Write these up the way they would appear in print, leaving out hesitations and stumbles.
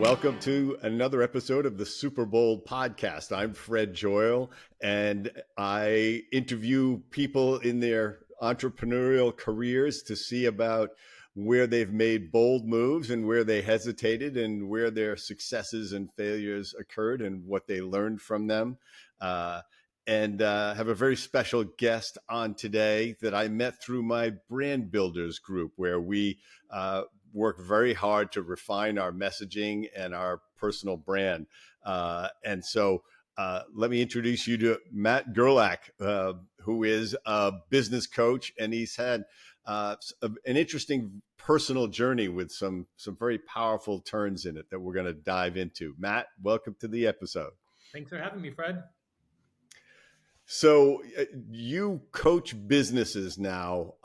Welcome to another episode of the Superbold podcast. I'm Fred Joyle, and I interview people in their entrepreneurial careers to see about where they've made bold moves and where they hesitated and where their successes and failures occurred and what they learned from them. And have a very special guest on today that I met through my brand builders group, where we work very hard to refine our messaging and our personal brand. And so let me introduce you to Matt Gerlach, who is a business coach, and he's had an interesting personal journey with some very powerful turns in it that we're going to dive into. Matt, welcome to the episode. Thanks for having me, Fred. So you coach businesses now,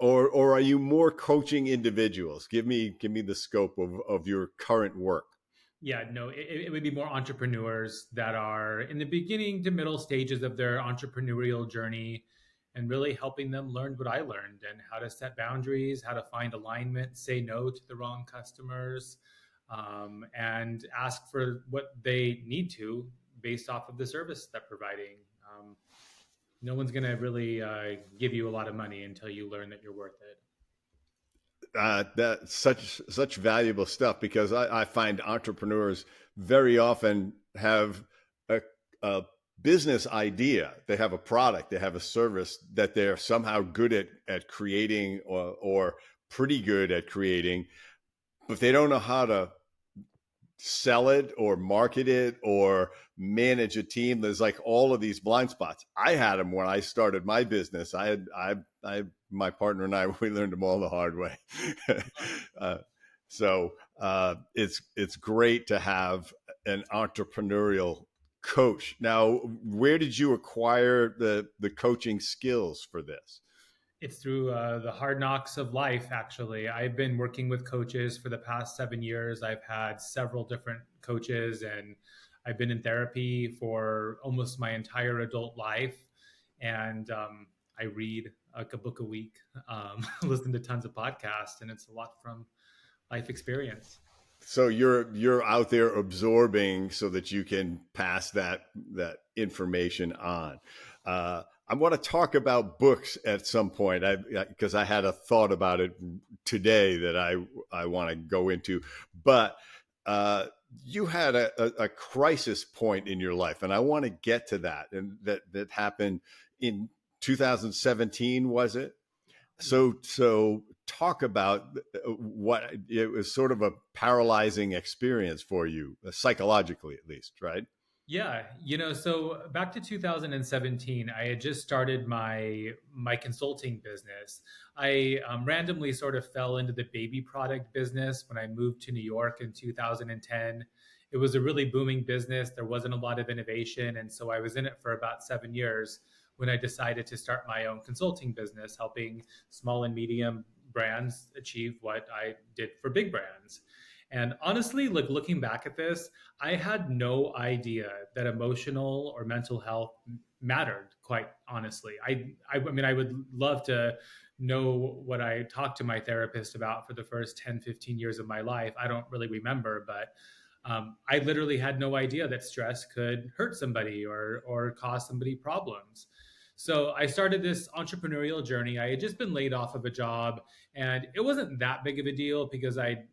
or are you more coaching individuals? Give me the scope of your current work. Yeah, no, it would be more entrepreneurs that are in the beginning to middle stages of their entrepreneurial journey, and really helping them learn what I learned and how to set boundaries, how to find alignment, say no to the wrong customers, and ask for what they need to based off of the service they're providing. No one's going to really give you a lot of money until you learn that you're worth it. That's such valuable stuff, because I find entrepreneurs very often have a business idea. They have a product, they have a service that they're somehow good at creating, or pretty good at creating, but they don't know how to sell it or market it or manage a team. There's like all of these blind spots. I had them when I started my business. My partner and I, we learned them all the hard way. So it's great to have an entrepreneurial coach. Now, where did you acquire the coaching skills for this? It's through the hard knocks of life, actually. I've been working with coaches for the past 7 years. I've had several different coaches, and I've been in therapy for almost my entire adult life. And I read like a book a week, listen to tons of podcasts, and it's a lot from life experience. So you're out there absorbing so that you can pass that information on. I want to talk about books at some point, because I had a thought about it today that I want to go into. But you had a crisis point in your life, and I want to get to that. And that happened in 2017, was it? So talk about what it was, sort of a paralyzing experience for you, psychologically at least, right? Yeah, so back to 2017, I had just started my consulting business. I randomly sort of fell into the baby product business when I moved to New York in 2010. It was a really booming business. There wasn't a lot of innovation, and so I was in it for about 7 years when I decided to start my own consulting business, helping small and medium brands achieve what I did for big brands. And honestly, like looking back at this, I had no idea that emotional or mental health mattered, quite honestly. I mean, I would love to know what I talked to my therapist about for the first 10, 15 years of my life. I don't really remember, but I literally had no idea that stress could hurt somebody or cause somebody problems. So I started this entrepreneurial journey. I had just been laid off of a job, and it wasn't that big of a deal because I'd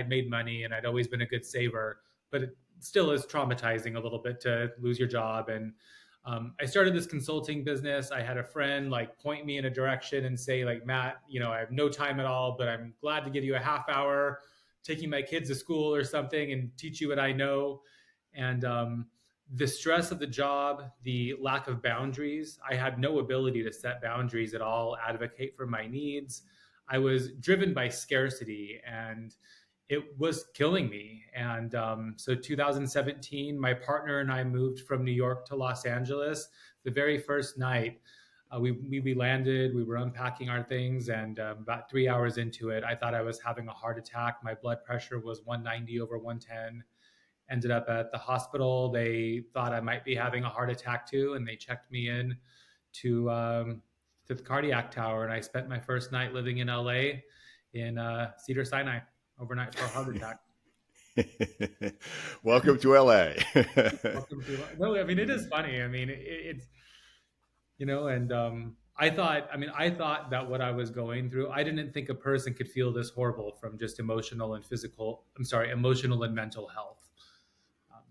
made money and I'd always been a good saver, but it still is traumatizing a little bit to lose your job. And I started this consulting business. I had a friend like point me in a direction and say, like, Matt, I have no time at all, but I'm glad to give you a half hour taking my kids to school or something and teach you what I know. And the stress of the job, the lack of boundaries, I had no ability to set boundaries at all, advocate for my needs. I was driven by scarcity, and it was killing me. And so 2017, my partner and I moved from New York to Los Angeles. The very first night, we landed, we were unpacking our things, and about 3 hours into it, I thought I was having a heart attack. My blood pressure was 190 over 110. Ended up at the hospital. They thought I might be having a heart attack too, and they checked me in to the cardiac tower. And I spent my first night living in LA in Cedar Sinai overnight for a heart attack. Welcome to LA. Welcome to no, I mean it is funny. I mean it's and I thought that what I was going through, I didn't think a person could feel this horrible from just emotional and mental health. Um,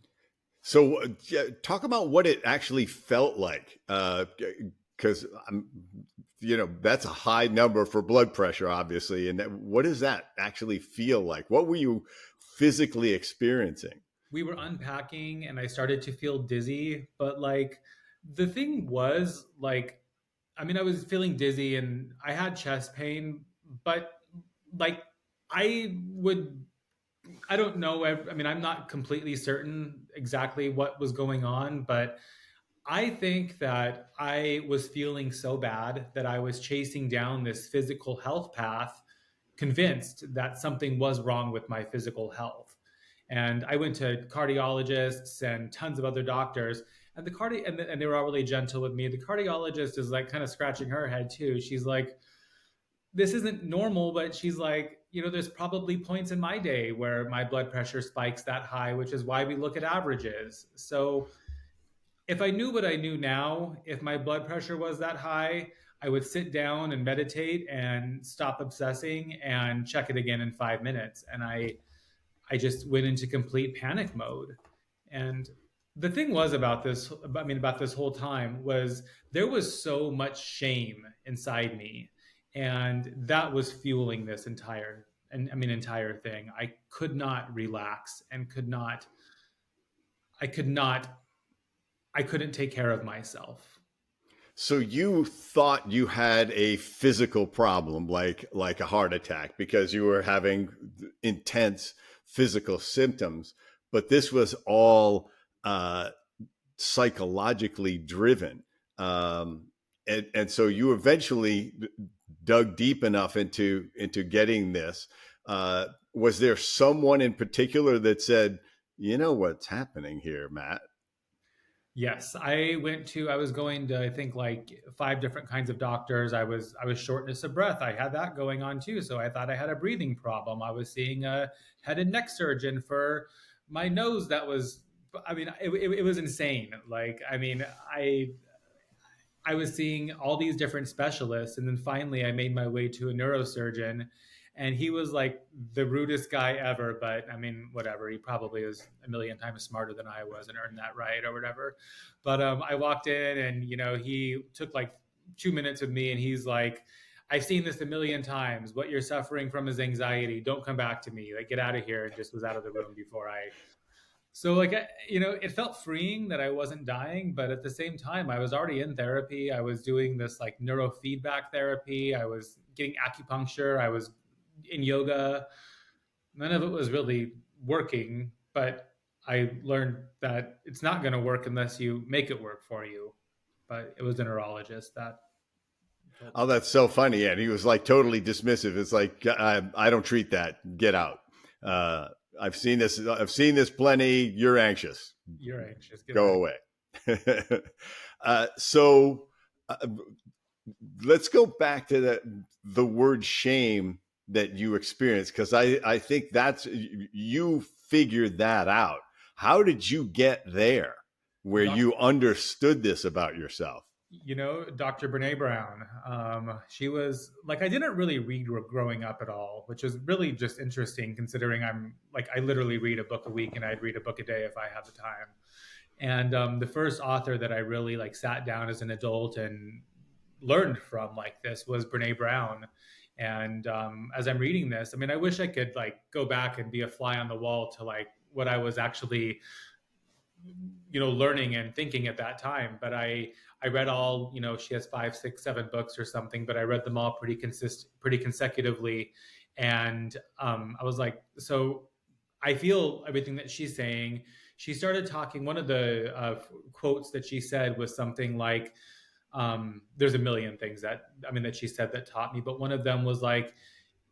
So, yeah, talk about what it actually felt like, because I'm, that's a high number for blood pressure, obviously. And what does that actually feel like? What were you physically experiencing? we were unpacking and I started to feel dizzy, but like the thing was like I was feeling dizzy and I had chest pain, but like I would I don't know. I'm not completely certain exactly what was going on, but I think that I was feeling so bad that I was chasing down this physical health path, convinced that something was wrong with my physical health. And I went to cardiologists and tons of other doctors, and and they were all really gentle with me. The cardiologist is like kind of scratching her head too. She's like, this isn't normal, but she's like, there's probably points in my day where my blood pressure spikes that high, which is why we look at averages. So if I knew what I knew now, if my blood pressure was that high, I would sit down and meditate and stop obsessing and check it again in 5 minutes. And I just went into complete panic mode. And the thing was about this whole time was there was so much shame inside me. And that was fueling this entire thing. I could not relax and I could not, I couldn't take care of myself. So you thought you had a physical problem, like a heart attack, because you were having intense physical symptoms, but this was all uh, psychologically driven. And so you eventually dug deep enough into getting this. Was there someone in particular that said, "You know what's happening here, Matt"? Yes, I was going to I think like five different kinds of doctors. I was shortness of breath. I had that going on too, so I thought I had a breathing problem. I was seeing a head and neck surgeon for my nose that was it was insane. I was seeing all these different specialists, and then finally I made my way to a neurosurgeon, and he was like the rudest guy ever. But I mean, whatever. He probably was a million times smarter than I was and earned that right or whatever. But I walked in, and he took like 2 minutes with me, and he's like, "I've seen this a million times. What you're suffering from is anxiety. Don't come back to me. Like, get out of here." And just was out of the room before I so like it felt freeing that I wasn't dying, but at the same time, I was already in therapy. I was doing this like neurofeedback therapy. I was getting acupuncture. I was in yoga. None of it was really working, but I learned that it's not going to work unless you make it work for you. But it was a neurologist that told Oh, me. that's so funny. And he was like totally dismissive. It's like, I don't treat that. Get out. Uh, I've seen this. I've seen this plenty. You're anxious. You're anxious. Get out Go of away. So uh, let's go back to the word shame that you experienced, because I think that's you figured that out. How did you get there where here. you understood this about yourself? Dr. Brene Brown. She was like, I didn't really read growing up at all, which is really just interesting considering I literally read a book a week and I'd read a book a day if I had the time. And the first author that I really like sat down as an adult and learned from like this was Brene Brown. And as I'm reading this, I wish I could like go back and be a fly on the wall to like what I was actually learning and thinking at that time. But I read all, she has 5 6 7 books or something, but I read them all pretty consecutively. And I was like, so I feel everything that she's saying. She started talking, one of the quotes that she said was something like, there's a million things that she said that taught me, but one of them was like,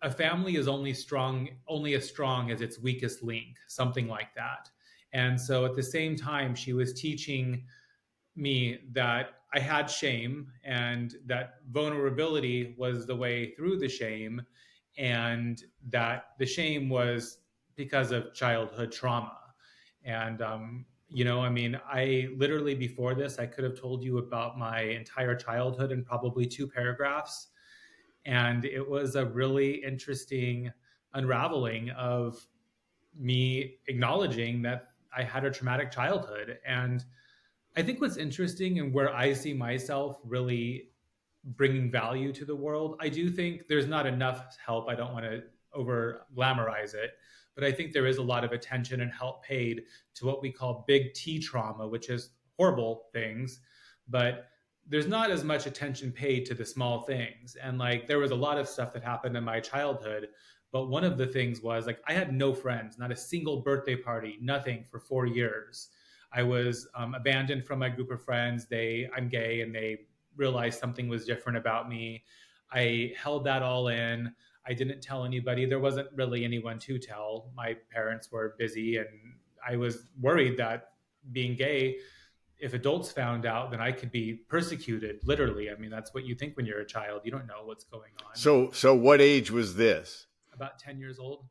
a family is only as strong as its weakest link, something like that. And so at the same time, she was teaching me that I had shame and that vulnerability was the way through the shame, and that the shame was because of childhood trauma. And, I mean, I literally before this, I could have told you about my entire childhood in probably 2 paragraphs. And it was a really interesting unraveling of me acknowledging that I had a traumatic childhood. And I think what's interesting and where I see myself really bringing value to the world, I do think there's not enough help. I don't want to over glamorize it, but I think there is a lot of attention and help paid to what we call big T trauma, which is horrible things, but there's not as much attention paid to the small things. And like there was a lot of stuff that happened in my childhood, but one of the things was like I had no friends, not a single birthday party, nothing for 4 years. I was abandoned from my group of friends. I'm gay, and they realized something was different about me. I held that all in. I didn't tell anybody. There wasn't really anyone to tell. My parents were busy, and I was worried that being gay, if adults found out, then I could be persecuted, literally. I mean, that's what you think when you're a child. You don't know what's going on. So what age was this? About 10 years old.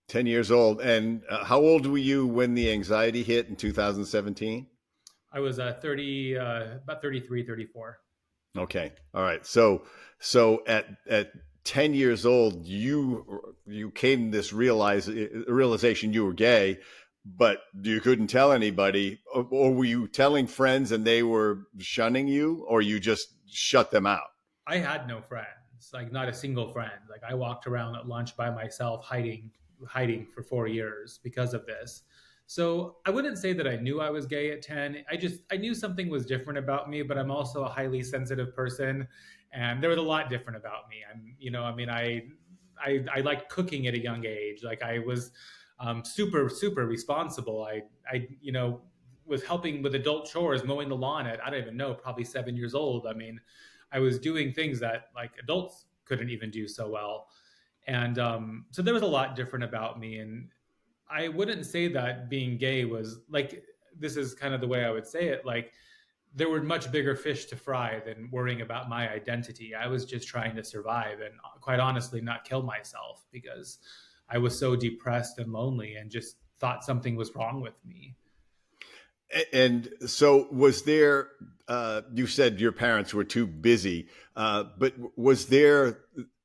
10 years old. And how old were you when the anxiety hit in 2017? I was about 33, 34. Okay. All right. So at 10 years old, you came to this realization you were gay, but you couldn't tell anybody, or were you telling friends and they were shunning you, or you just shut them out? I had no friends, like not a single friend. Like I walked around at lunch by myself, hiding for 4 years because of this. So I wouldn't say that I knew I was gay at 10. I knew something was different about me, but I'm also a highly sensitive person, and there was a lot different about me. I mean, I liked cooking at a young age. Like I was super super responsible. I was helping with adult chores, mowing the lawn at I don't even know, probably 7 years old. I mean, I was doing things that like adults couldn't even do so well. And so there was a lot different about me. And I wouldn't say that being gay was like, this is kind of the way I would say it. Like, there were much bigger fish to fry than worrying about my identity. I was just trying to survive and quite honestly not kill myself because I was so depressed and lonely and just thought something was wrong with me. And so, was there? You said your parents were too busy, but was there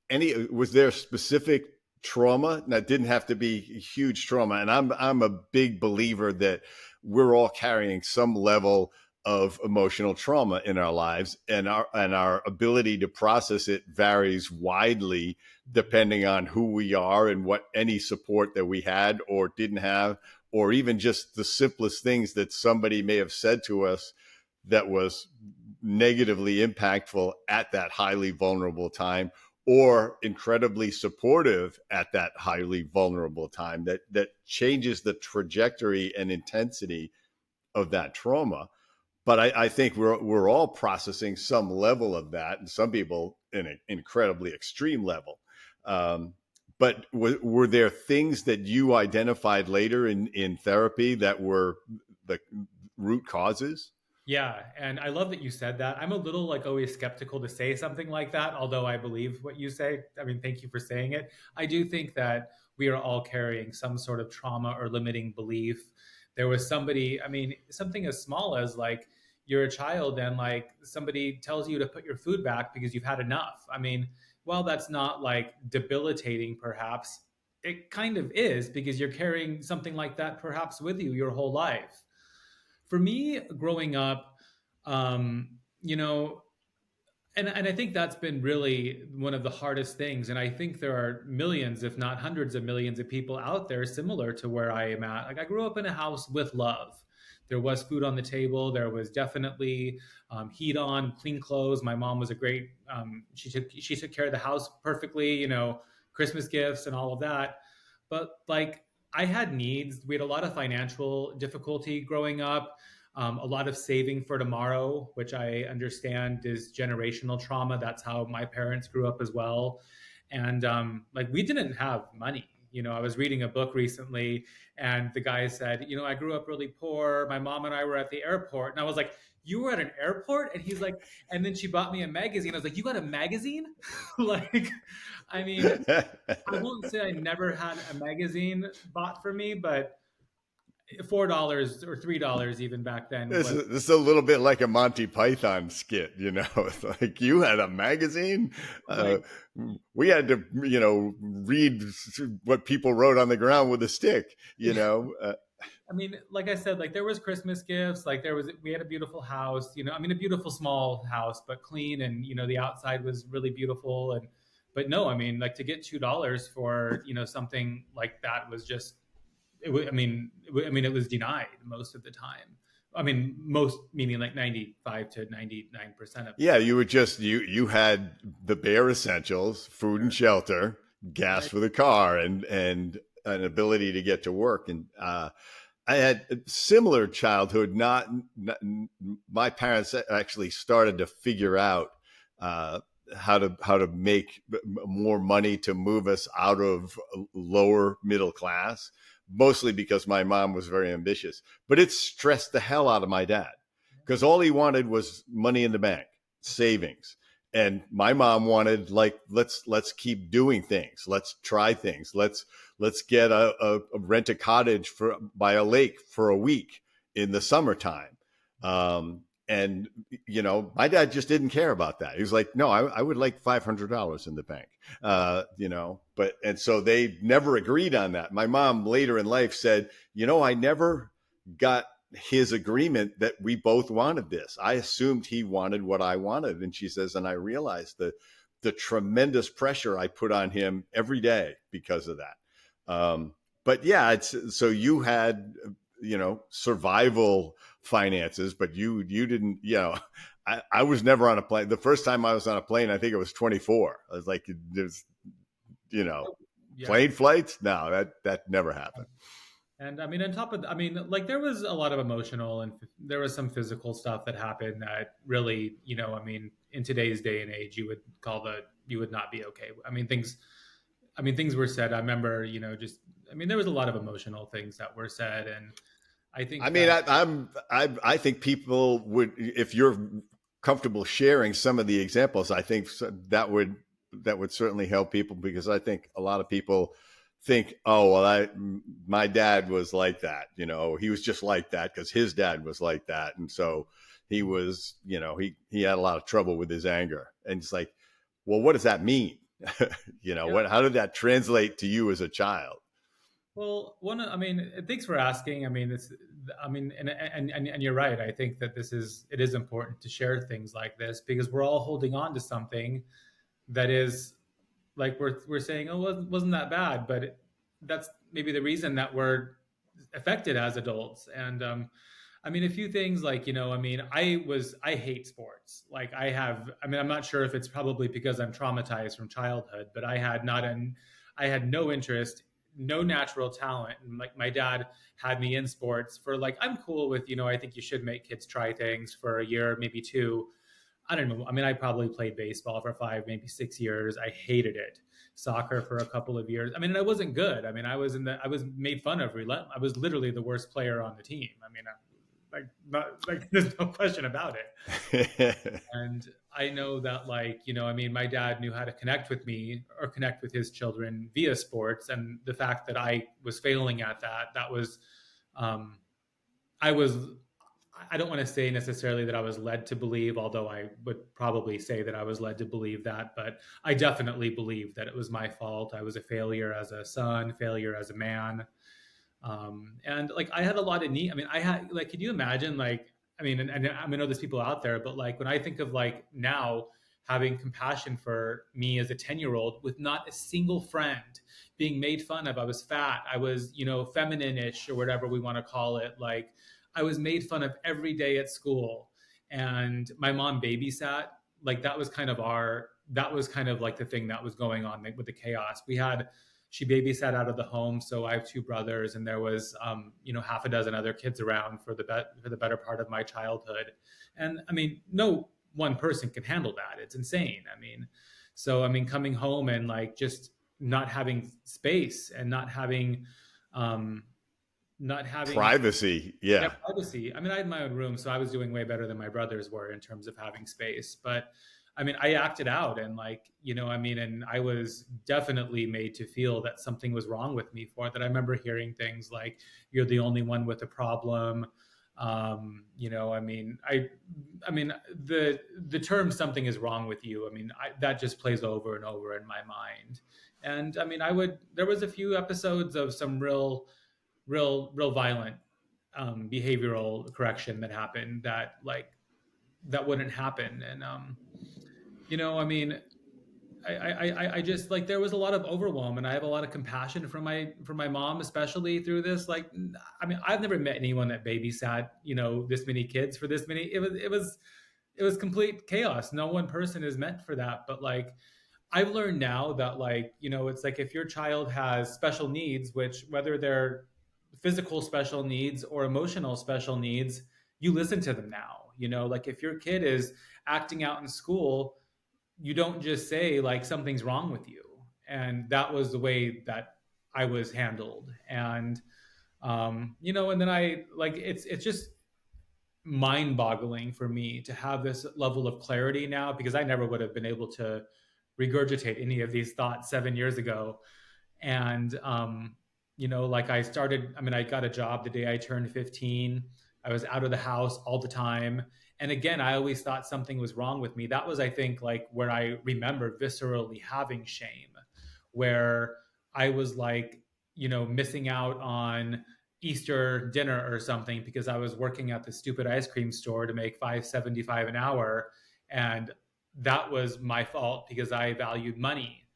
any? Was there specific trauma that didn't have to be huge trauma? And I'm a big believer that we're all carrying some level of emotional trauma in our lives, and our ability to process it varies widely depending on who we are and what any support that we had or didn't have, or even just the simplest things that somebody may have said to us that was negatively impactful at that highly vulnerable time, or incredibly supportive at that highly vulnerable time, that changes the trajectory and intensity of that trauma. But I think we're all processing some level of that, and some people in an incredibly extreme level. Um, but were there things that you identified later in therapy that were the root causes? Yeah, and I love that you said that. I'm a little like always skeptical to say something like that, although I believe what you say. I mean, thank you for saying it. I do think that we are all carrying some sort of trauma or limiting belief. There was somebody, I mean, something as small as like you're a child and like somebody tells you to put your food back because you've had enough. I mean, while that's not like debilitating, perhaps, it kind of is because you're carrying something like that perhaps with you your whole life. For me, growing up, um, you know, and I think that's been really one of the hardest things. And I think there are millions, if not hundreds of millions of people out there similar to where I am at. Like I grew up in a house with love. There was food on the table. There was definitely heat on, clean clothes. My mom was a great. She took care of the house perfectly. Christmas gifts and all of that. But like I had needs. We had a lot of financial difficulty growing up, a lot of saving for tomorrow, which I understand is generational trauma. That's how my parents grew up as well. And like we didn't have money. I was reading a book recently, and the guy said, I grew up really poor. My mom and I were at the airport. And I was like, you were at an airport? And he's like, and then she bought me a magazine. I was like, you got a magazine? Like, I mean, I won't say I never had a magazine bought for me, but $4 or $3 even back then This was is, this is a little bit like a Monty Python skit, you know. It's like you had a magazine. like, We had to, read what people wrote on the ground with a stick, you know. I mean, like I said, like there was Christmas gifts, like we had a beautiful house, I mean, a beautiful small house, but clean, and the outside was really beautiful, but no, I mean, like to get $2 for something like that was just it was denied most of the time. I mean, most meaning like 95 to 99% of the Yeah, time. you would just you had the bare essentials, food and shelter, gas Right. for the car, and an ability to get to work. And I had a similar childhood. Not my parents actually started to figure out uh, how to make more money to move us out of lower middle class. Mostly because my mom was very ambitious, but it stressed the hell out of my dad because all he wanted was money in the bank, savings. And my mom wanted, like, let's keep doing things, let's try things, let's get a rent a cottage for by a lake for a week in the summertime. And my dad just didn't care about that. He was like, no, I would like $500 in the bank. But and so they never agreed on that. My mom later in life said, I never got his agreement that we both wanted this. I assumed he wanted what I wanted. And she says, and I realized the tremendous pressure I put on him every day because of that. But yeah, so you had, survival finances, but you didn't, I was never on a plane. The first time I was on a plane, I think it was 24. I was like, there's, you know, Yeah. plane flights. No, that never happened. And I mean, on top of, I mean, like there was a lot of emotional and there was some physical stuff that happened that really, I mean, in today's day and age, you would not be okay. I mean, things were said. I remember, I mean, there was a lot of emotional things that were said. And I I think mean, that, I think people would, if you're comfortable sharing some of the examples, I think that would certainly help people because I think a lot of people think, oh, well, my dad was like that, he was just like that because his dad was like that, and so he was, he had a lot of trouble with his anger, and it's like, well, what does that mean? yeah. How did that translate to you as a child? Well, I mean, thanks for asking. I mean, and you're right. I think that it is important to share things like this because we're all holding on to something that is like we're saying, oh, wasn't that bad, but that's maybe the reason that we're affected as adults. And I mean, a few things like I mean, I hate sports. Like I mean, I'm not sure if it's probably because I'm traumatized from childhood, but I had no interest, no natural talent, and like my dad had me in sports for like I'm cool with I think you should make kids try things for a year, maybe two. I don't know. I mean, I probably played baseball for 5, maybe 6 years. I hated it. Soccer for a couple of years. I mean, I wasn't good. I mean, I was made fun of. I was literally the worst player on the team. I mean, there's no question about it. And I know that, like, I mean, my dad knew how to connect with me or connect with his children via sports. And the fact that I was failing at that was, um, I was I don't want to say necessarily that I was led to believe, although I would probably say that I was led to believe that, but I definitely believe that it was my fault. I was a failure as a son, failure as a man. And like I had a lot of need. I mean, I had like, could you imagine like, I mean, and I mean, I know there's people out there, but like when I think of like now having compassion for me as a 10-year-old with not a single friend being made fun of, I was fat, I was, feminine-ish or whatever we want to call it. Like I was made fun of every day at school and my mom babysat. Like that was kind of like the thing that was going on with the chaos. She babysat out of the home. So I have two brothers, and there was, half a dozen other kids around for the better part of my childhood. And I mean, no one person can handle that. It's insane. I mean, so I mean, coming home and like just not having space and um, not having Privacy. yeah, Yeah. privacy. I mean, I had my own room, so I was doing way better than my brothers were in terms of having space. But I mean, I acted out and like, I mean, and I was definitely made to feel that something was wrong with me for that. I remember hearing things like, you're the only one with a problem. I mean, the term something is wrong with you. I mean, that just plays over and over in my mind. And I mean, there was a few episodes of some real violent behavioral correction that happened that like that wouldn't happen. And I mean, I just like there was a lot of overwhelm, and I have a lot of compassion for my mom, especially through this. Like, I mean, I've never met anyone that babysat this many kids for this many. It was complete chaos. No one person is meant for that. But like, I've learned now that like it's like if your child has special needs, which whether they're physical special needs or emotional special needs, you listen to them now. Like if your kid is acting out in school, you don't just say like something's wrong with you. And that was the way that I was handled. And and then I like it's just mind-boggling for me to have this level of clarity now, because I never would have been able to regurgitate any of these thoughts 7 years ago. And like I got a job the day I turned 15. I was out of the house all the time. And again, I always thought something was wrong with me. That was, I think, like where I remember viscerally having shame, where I was like, missing out on Easter dinner or something because I was working at the stupid ice cream store to make $5.75 an hour. And that was my fault because I valued money.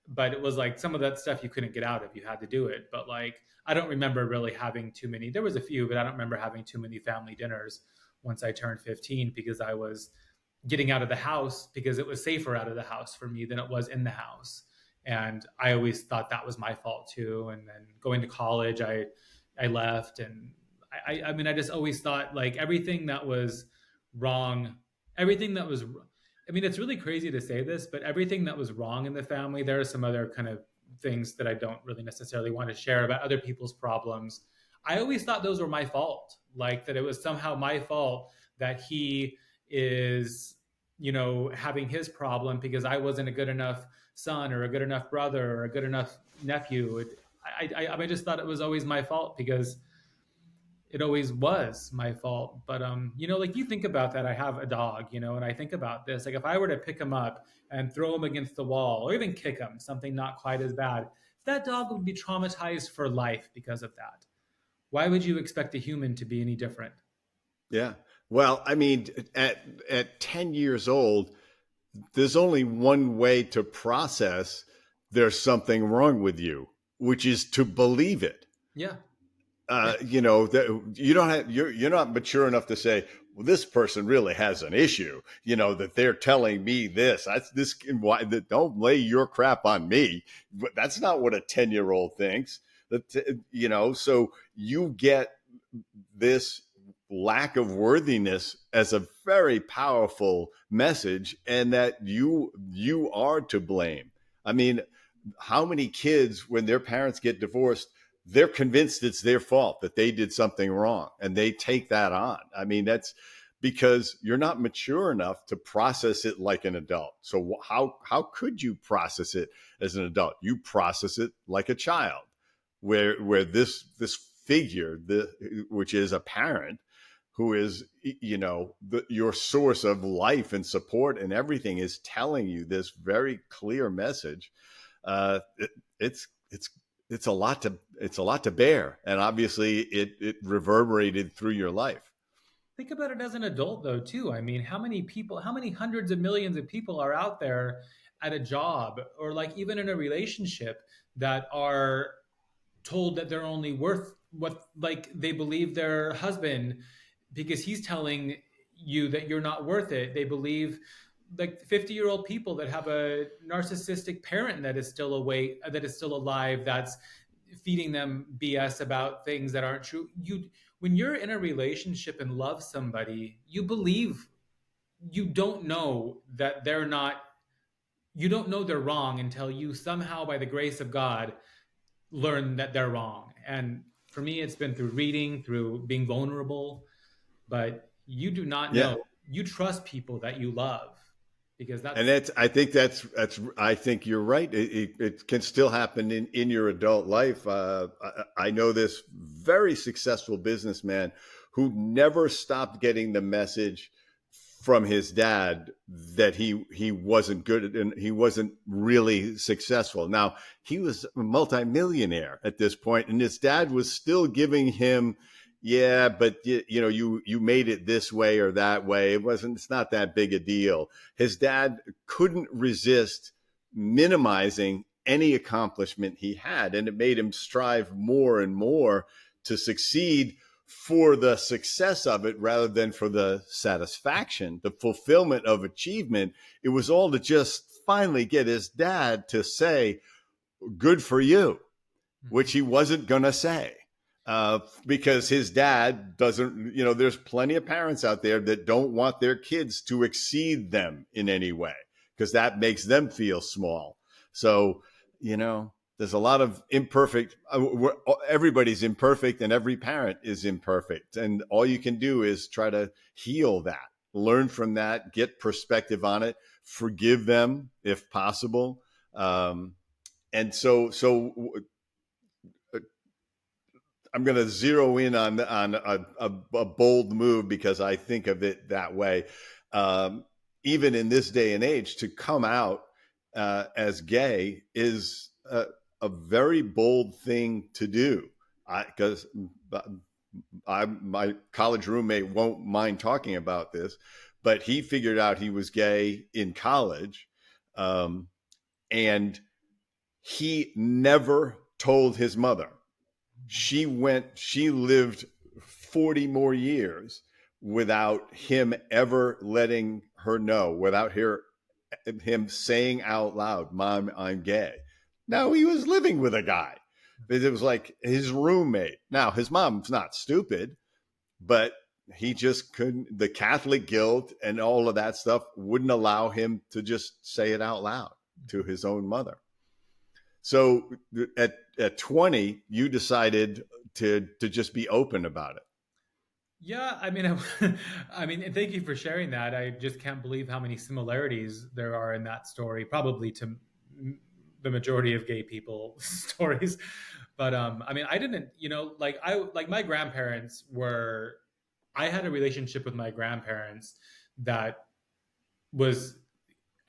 But it was like some of that stuff you couldn't get out of, you had to do it. But like, I don't remember really having too many. There was a few, but I don't remember having too many family dinners once I turned 15, because I was getting out of the house because it was safer out of the house for me than it was in the house. And I always thought that was my fault too. And then going to college, I left. And I mean, I just always thought like everything that was wrong, everything that was I mean, it's really crazy to say this, but everything that was wrong in the family, there are some other kind of things that I don't really necessarily want to share about other people's problems. I always thought those were my fault, like that it was somehow my fault that he is, having his problem because I wasn't a good enough son or a good enough brother or a good enough nephew. I just thought it was always my fault because it always was my fault. But like you think about that. I have a dog, and I think about this. Like if I were to pick him up and throw him against the wall or even kick him, something not quite as bad, that dog would be traumatized for life because of that. Why would you expect a human to be any different? Yeah. Well, I mean, at 10 years old, there's only one way to process there's something wrong with you, which is to believe it. Yeah. Yeah. That you don't have, you're not mature enough to say, well, this person really has an issue, that they're telling me this. That's this. Why that? Don't lay your crap on me. But that's not what a 10-year-old thinks. So you get this lack of worthiness as a very powerful message, and that you are to blame. I mean, how many kids, when their parents get divorced, they're convinced it's their fault, that they did something wrong, and they take that on. I mean, that's because you're not mature enough to process it like an adult. So how could you process it as an adult? You process it like a child, where this figure, which is a parent, who is your source of life and support and everything, is telling you this very clear message. uh, it, it's a lot to bear, and obviously it reverberated through your life. Think about it as an adult, though, too. I mean, how many people, how many hundreds of millions of people are out there at a job or like even in a relationship that are told that they're only worth what like they believe their husband because he's telling you that you're not worth it. They believe like 50-year-old people that have a narcissistic parent that is still awake, that is still alive, that's feeding them BS about things that aren't true. When you're in a relationship and love somebody, you believe, you don't know that they're not, you don't know they're wrong until you somehow, by the grace of God, learn that they're wrong. And for me, it's been through reading, through being vulnerable. But you do not Yeah. know. You trust people that you love because And that's that's, I think I think you're right. It can still happen in your adult life. I know this very successful businessman who never stopped getting the message from his dad that he wasn't good and he wasn't really successful. Now, he was a multimillionaire at this point, and his dad was still giving him, yeah, but you know, you made it this way or that way. It's not that big a deal. His dad couldn't resist minimizing any accomplishment he had, and it made him strive more and more to succeed for the success of it rather than for the satisfaction, the fulfillment of achievement. It was all to just finally get his dad to say, good for you, which he wasn't going to say. Because his dad doesn't, you know, there's plenty of parents out there that don't want their kids to exceed them in any way because that makes them feel small. So, you know, there's a lot of imperfect, everybody's imperfect and every parent is imperfect. And all you can do is try to heal that, learn from that, get perspective on it, forgive them if possible. And so I'm going to zero in on a bold move because I think of it that way. Um, Even in this day and age, to come out as gay is a very bold thing to do. Because my college roommate won't mind talking about this, but he figured out he was gay in college, um, and he never told his mother. She lived 40 more years without him ever letting her know, without him saying out loud, Mom, I'm gay. No, he was living with a guy. It was like his roommate. Now, his mom's not stupid, but he just couldn't, the Catholic guilt and all of that stuff wouldn't allow him to just say it out loud to his own mother. So at 20, you decided to just be open about it. yeah. I mean, I mean, and thank you for sharing that. I just can't believe how many similarities there are in that story, probably to the majority of gay people stories. But I mean, I didn't, like my grandparents were. I had a relationship with my grandparents that was,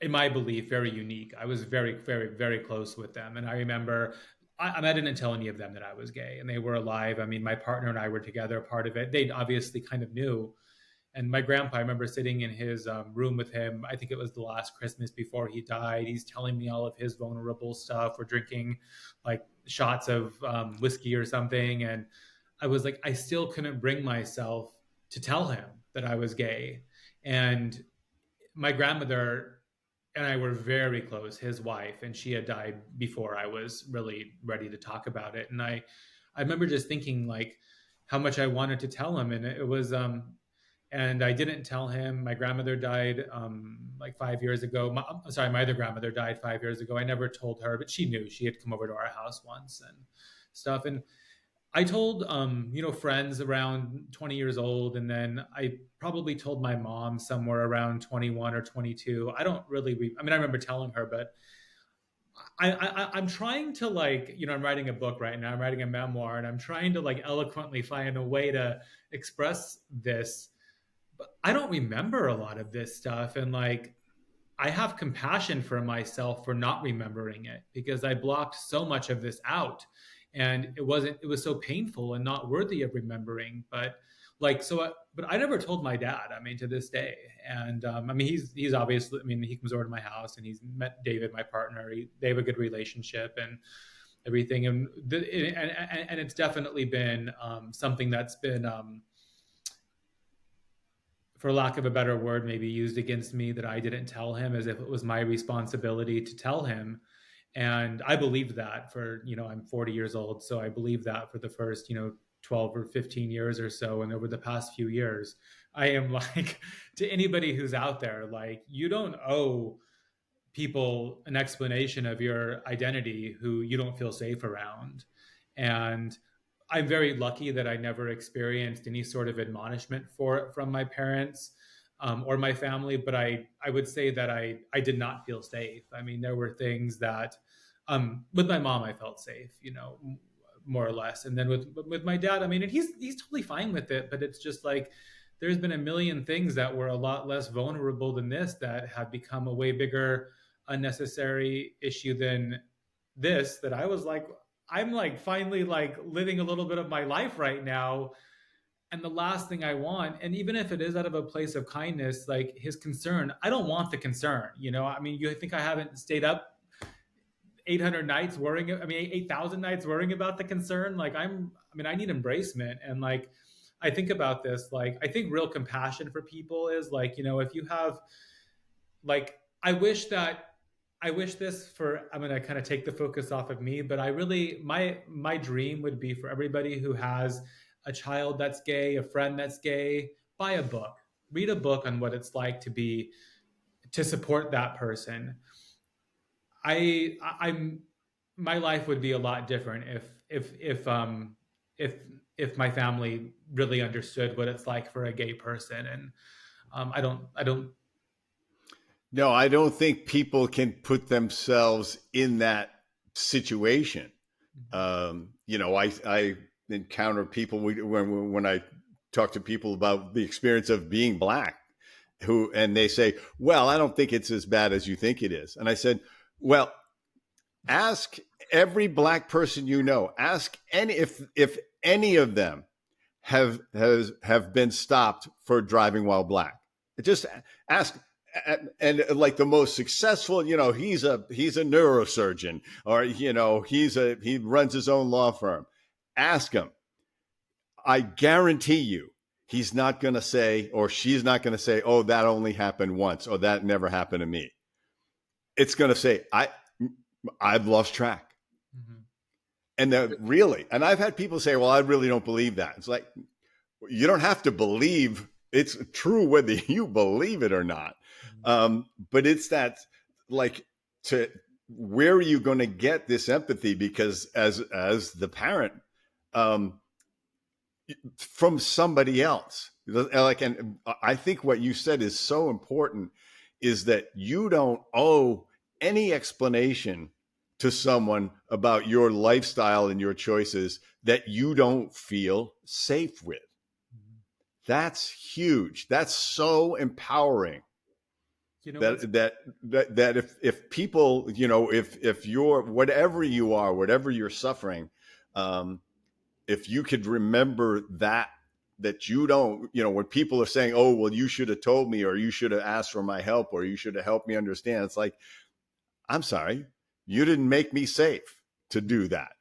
in my belief, very unique. I was very, very, very close with them. And I remember I didn't tell any of them that I was gay and they were alive. I mean, my partner and I were together, part of it. They obviously kind of knew. And my grandpa, I remember sitting in his room with him. I think it was the last Christmas before he died. He's telling me all of his vulnerable stuff. We're drinking like shots of whiskey or something. And I was like, I still couldn't bring myself to tell him that I was gay. And my grandmother and I were very close, his wife, and she had died before I was really ready to talk about it. And I remember just thinking like how much I wanted to tell him. And it was, and I didn't tell him. My grandmother died like 5 years ago. My other grandmother died 5 years ago. I never told her, but she knew. She had come over to our house once and stuff. And I told friends around 20 years old, and then I probably told my mom somewhere around 21 or 22. I don't really I mean, I remember telling her, but I'm trying to, like, I'm writing a book right now. I'm writing a memoir, and I'm trying to like eloquently find a way to express this. But I don't remember a lot of this stuff, and like I have compassion for myself for not remembering it because I blocked so much of this out, and it was so painful and not worthy of remembering. But like, but I never told my dad, I mean, to this day. And I mean, he's obviously, I mean, he comes over to my house and he's met David, my partner. They have a good relationship and everything. And it's definitely been something that's been, for lack of a better word, maybe used against me, that I didn't tell him, as if it was my responsibility to tell him. And I believed that for, I'm 40 years old. So I believed that for the first, 12 or 15 years or so. And over the past few years, I am like, to anybody who's out there, like, you don't owe people an explanation of your identity who you don't feel safe around. And I'm very lucky that I never experienced any sort of admonishment for it from my parents, or my family. But I would say that I did not feel safe. I mean, there were things that, with my mom, I felt safe, more or less. And then with my dad, I mean, and he's totally fine with it, but it's just like, there's been a million things that were a lot less vulnerable than this that have become a way bigger unnecessary issue than this, that I was like, I'm like finally like living a little bit of my life right now. And the last thing I want, and even if it is out of a place of kindness, like his concern, I don't want the concern. I mean, you think I haven't stayed up 800 nights worrying, I mean, 8,000 nights worrying about the concern? Like, I mean, I need embracement. And like, I think about this, like, I think real compassion for people is like, if you have, like, I wish this for, I'm going to kind of take the focus off of me, but I really, my dream would be for everybody who has a child that's gay, a friend that's gay, buy a book, read a book on what it's like to support that person. I'm my life would be a lot different if if my family really understood what it's like for a gay person. And I don't. No, I don't think people can put themselves in that situation. I encounter people when I talk to people about the experience of being black, and they say, "Well, I don't think it's as bad as you think it is." And I said, "Well, ask every black person you know. Ask any if any of them have been stopped for driving while black. Just ask." And like the most successful, he's a neurosurgeon, or he runs his own law firm. Ask him. I guarantee you, he's not going to say, or she's not going to say, "Oh, that only happened once," or "That never happened to me." It's going to say, I've lost track. Mhm. And really, and I've had people say, "Well, I really don't believe that." It's like, you don't have to believe it's true whether you believe it or not. Mhm. But it's that, like, to where are you going to get this empathy? Because as the parent, um, from somebody else, like, and I think what you said is so important, is that you don't owe any explanation to someone about your lifestyle and your choices that you don't feel safe with. Mhm. That's huge. That's so empowering. You know what's That if people, if you're, whatever you are, whatever you're suffering, um, if you could remember that you don't, when people are saying, "Oh, well, you should have told me," or "You should have asked for my help," or "You should have helped me understand," it's like, I'm sorry, you didn't make me safe to do that,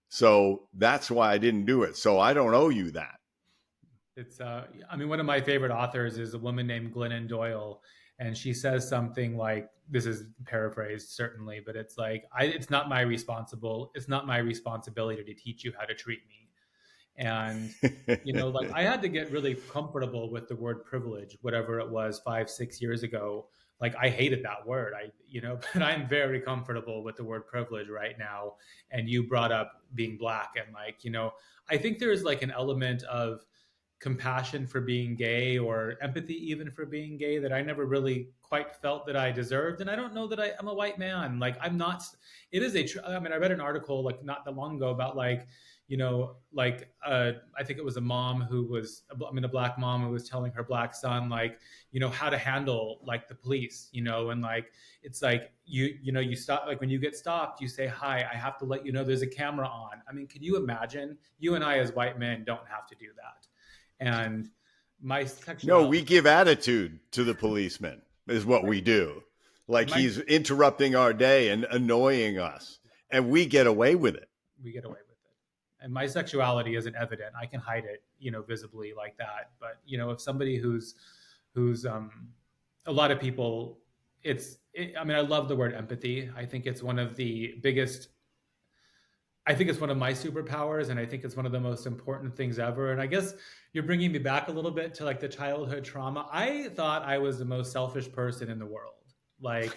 so that's why I didn't do it, so I don't owe you that. It's I mean, one of my favorite authors is a woman named Glennon Doyle, and she says something like, this is paraphrased certainly, but it's like, it's not my responsibility to teach you how to treat me. And like, I had to get really comfortable with the word privilege, whatever it was, 5 6 years ago. Like, I hated that word, but I'm very comfortable with the word privilege right now. And you brought up being black, and like, I think there's like an element of compassion for being gay, or empathy even for being gay, that I never really quite felt that I deserved. And I don't know that I'm a white man. Like, I'm not. It is I mean, I read an article like not that long ago about like, like, I think it was a mom who was, I mean, a black mom who was telling her black son, like, how to handle like the police, and like, it's like, you stop, like when you get stopped, you say, "Hi, I have to let you know there's a camera on." I mean, can you imagine? You and I as white men don't have to do that. And my No, sexuality, we give attitude to the policeman, is what we do. and Like, my he's interrupting our day and annoying us, and we get away with it. we get away with it. And my sexuality isn't evident. I can hide it, visibly like that. But if somebody who's a lot of people, I mean, I love the word empathy. I think it's one of the biggest. I think it's one of my superpowers, and I think it's one of the most important things ever. And I guess you're bringing me back a little bit to like the childhood trauma. I thought I was the most selfish person in the world. Like,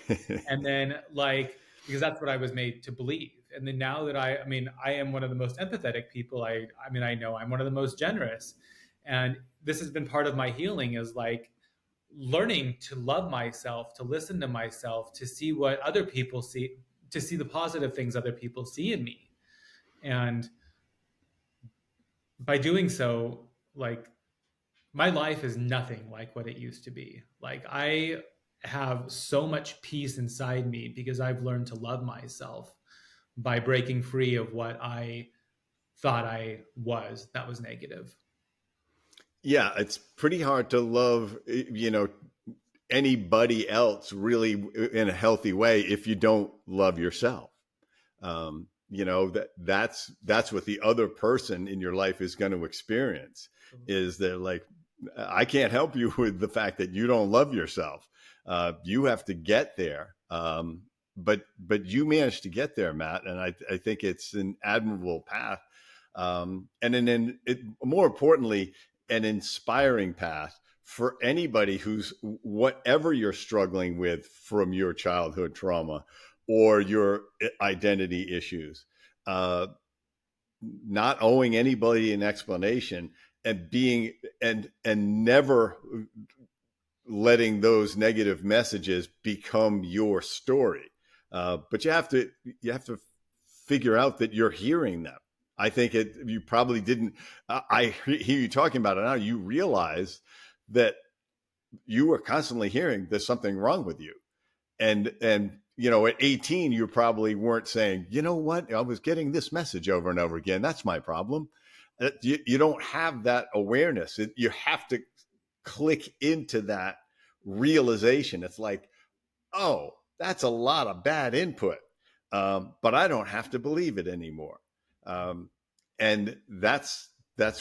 and then like, because that's what I was made to believe. And then now that I mean, I am one of the most empathetic people. I mean, I know I'm one of the most generous. And this has been part of my healing is like learning to love myself, to listen to myself, to see what other people see, to see the positive things other people see in me. And by doing so, like my life is nothing like what it used to be. Like I have so much peace inside me because I've learned to love myself by breaking free of what I thought I was that was negative. Yeah, it's pretty hard to love, anybody else really in a healthy way if you don't love yourself. That's what the other person in your life is going to experience. Is they're like, I can't help you with the fact that you don't love yourself. You have to get there. But you managed to get there, Matt, and I think it's an admirable path. And then more importantly, an inspiring path for anybody who's whatever you're struggling with from your childhood trauma or your identity issues, uh, not owing anybody an explanation and being and never letting those negative messages become your story. But you have to figure out that you're hearing them. I think you probably didn't. I hear you talking about it now. You realize that you were constantly hearing there's something wrong with you, and at 18 you probably weren't saying, you know what, I was getting this message over and over again, that's my problem. You don't have that awareness. You have to click into that realization. It's like, oh, that's a lot of bad input, but I don't have to believe it anymore. Um, and that's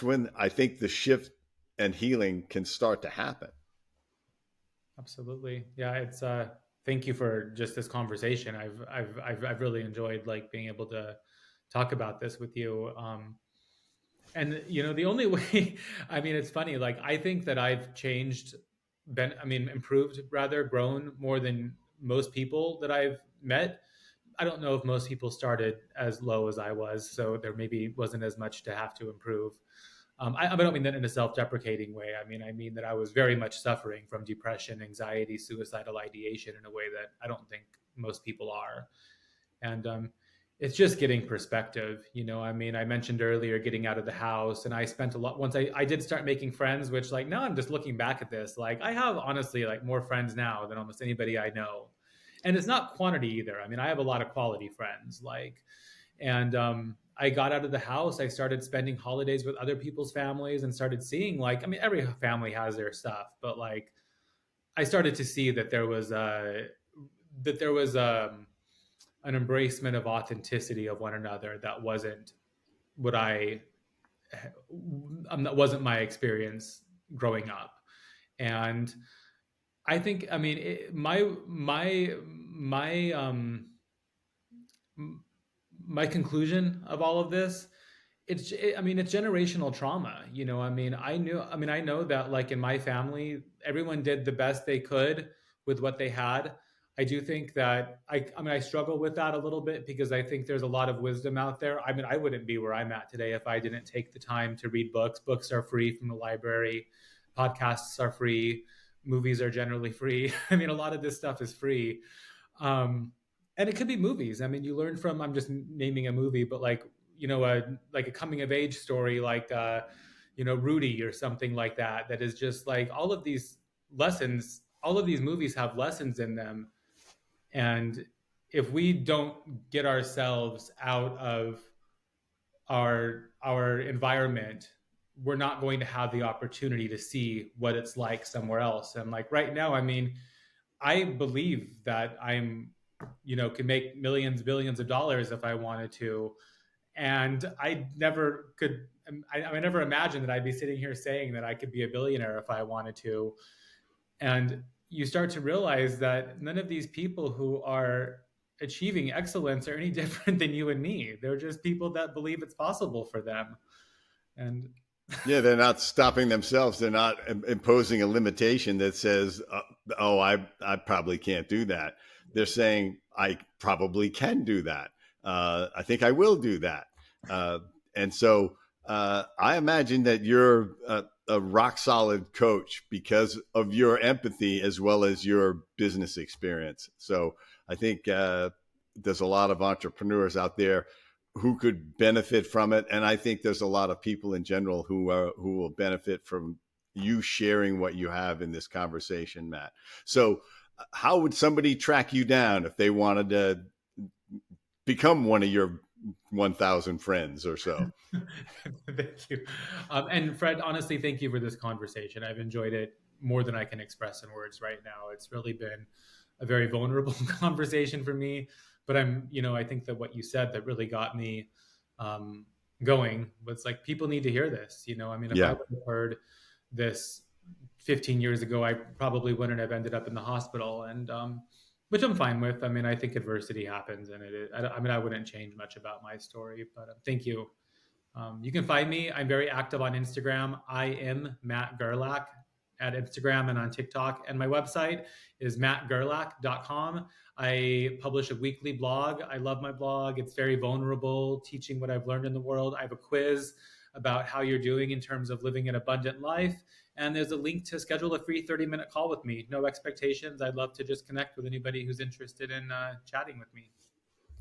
when I think the shift and healing can start to happen. Absolutely. Yeah, it's thank you for just this conversation. I've really enjoyed like being able to talk about this with you. And the only way I mean it's funny, like I think that I've changed, been I mean improved, rather grown more than most people that I've met. I don't know if most people started as low as I was, so there maybe wasn't as much to have to improve. I don't mean that in a self-deprecating way. I mean that I was very much suffering from depression, anxiety, suicidal ideation in a way that I don't think most people are. And it's just getting perspective. I mean, I mentioned earlier getting out of the house, and I spent a lot once I did start making friends, which like now I'm just looking back at this, like I have honestly like more friends now than almost anybody I know. And it's not quantity either. I mean, I have a lot of quality friends, like, and I got out of the house. I started spending holidays with other people's families and started seeing, like, I mean, every family has their stuff, but like, I started to see that there was an embracement of authenticity of one another that wasn't what that wasn't my experience growing up. And I think, I mean, my conclusion of all of this, I mean, it's generational trauma. I know that like in my family everyone did the best they could with what they had. I do think that I struggle with that a little bit because I think there's a lot of wisdom out there. I mean, I wouldn't be where I'm at today if I didn't take the time to read books are free from the library, podcasts are free, movies are generally free. I mean, a lot of this stuff is free. um, and it could be movies. I mean, you learn from, I'm just naming a movie, but like, like a coming of age story, like, Rudy or something like that, that is just like all of these lessons, all of these movies have lessons in them. And if we don't get ourselves out of our environment, we're not going to have the opportunity to see what it's like somewhere else. And like right now, I mean, I believe that could make millions, billions of dollars if I wanted to. And I never could, I never imagined that I'd be sitting here saying that I could be a billionaire if I wanted to. And you start to realize that none of these people who are achieving excellence are any different than you and me. They're just people that believe it's possible for them. And Yeah, they're not stopping themselves. They're not imposing a limitation that says, "Oh, I probably can't do that." They're saying, "I probably can do that. I think I will do that." Uh, and so, I imagine that you're a rock solid coach because of your empathy as well as your business experience. So, I think there's a lot of entrepreneurs out there who could benefit from it, and I think there's a lot of people in general who will benefit from you sharing what you have in this conversation, Matt. So, how would somebody track you down if they wanted to become one of your 1,000 friends or so? Thank you. And Fred, honestly, thank you for this conversation. I've enjoyed it more than I can express in words right now. It's really been a very vulnerable conversation for me. But I think that what you said that really got me um, going was like, people need to hear this. I mean, if I Yeah. would have heard this 15 years ago, I probably wouldn't have ended up in the hospital. And which I'm fine with. I mean, I think adversity happens, and I mean, I wouldn't change much about my story. But thank you. You can find me. I'm very active on Instagram. I am Matt Gerlach at Instagram and on TikTok. And my website is mattgerlach.com. I publish a weekly blog. I love my blog. It's very vulnerable, teaching what I've learned in the world. I have a quiz about how you're doing in terms of living an abundant life. And there's a link to schedule a free 30-minute call with me. No expectations. I'd love to just connect with anybody who's interested in chatting with me.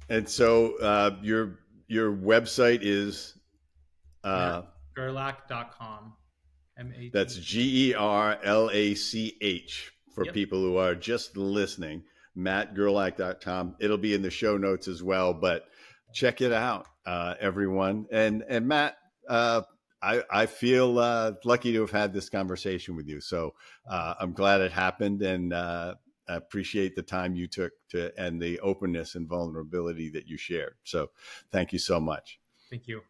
And so, your website is mattgerlach.com. that's MAT. GERLACH for Yep. people who are just listening. MattGerlach.com. It'll be in the show notes as well, but check it out, everyone. And Matt, I feel lucky to have had this conversation with you. So I'm glad it happened, and I appreciate the time you took to and the openness and vulnerability that you shared. So thank you so much. Thank you.